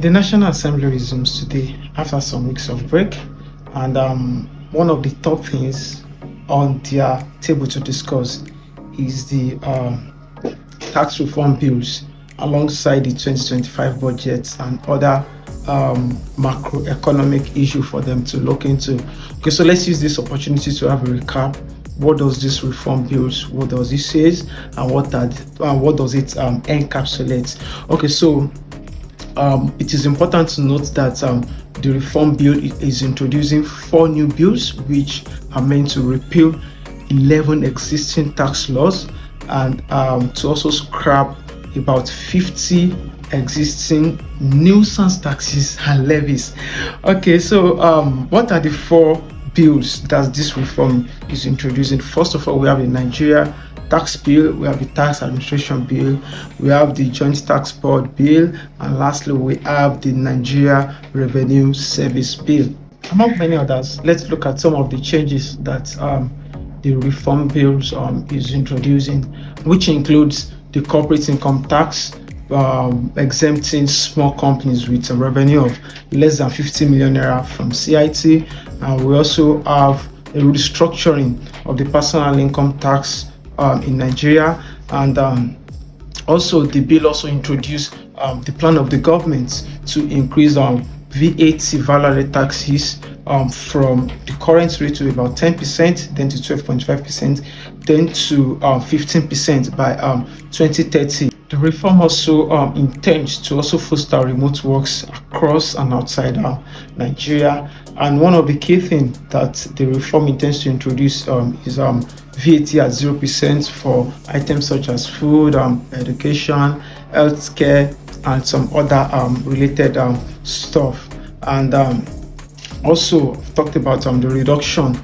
The National Assembly resumes today after some weeks of break, and one of the top things on their table to discuss is the tax reform bills alongside the 2025 budget and other macroeconomic issue for them to look into. Okay, so let's use this opportunity to have a recap. What does this reform bills, what does it say, and what does it encapsulate? Okay, so it is important to note that the reform bill is introducing 4 new bills which are meant to repeal 11 existing tax laws and to also scrap about 50 existing nuisance taxes and levies. Okay, so what are the 4 bills that this reform is introducing? First of all, we have the Nigeria tax bill, we have the tax administration bill, we have the joint tax board bill, and lastly we have the Nigeria revenue service bill. Among many others, let's look at some of the changes that the reform bills is introducing, which includes the corporate income tax, exempting small companies with a revenue of less than 50 million naira from CIT, and we also have a restructuring of the personal income tax in Nigeria, and also the bill also introduced the plan of the government to increase VAT value taxes from the current rate to about 10%, then to 12.5%, then to 15% by 2030. The reform also intends to also foster remote works across and outside Nigeria, and one of the key things that the reform intends to introduce is VAT at 0% for items such as food, education, healthcare, and some other related stuff. And also talked about the reduction.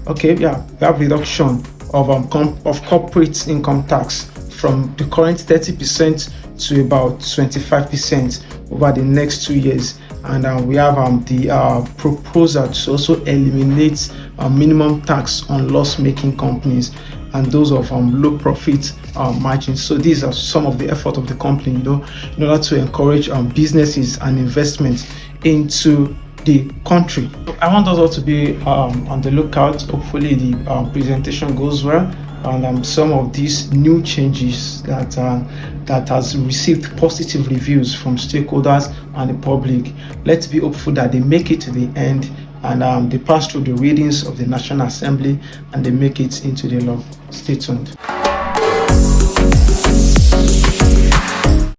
Okay, yeah, we have reduction of corporate income tax from the current 30% to about 25% over the next 2 years. And we have the proposal to also eliminate minimum tax on loss-making companies and those of low profit margins. So these are some of the effort of the company, in order to encourage businesses and investments into the country. I want us all to be on the lookout. Hopefully the presentation goes well, and some of these new changes that has received positive reviews from stakeholders and the public. Let's be hopeful that they make it to the end, and they pass through the readings of the National Assembly and they make it into the law. Stay tuned.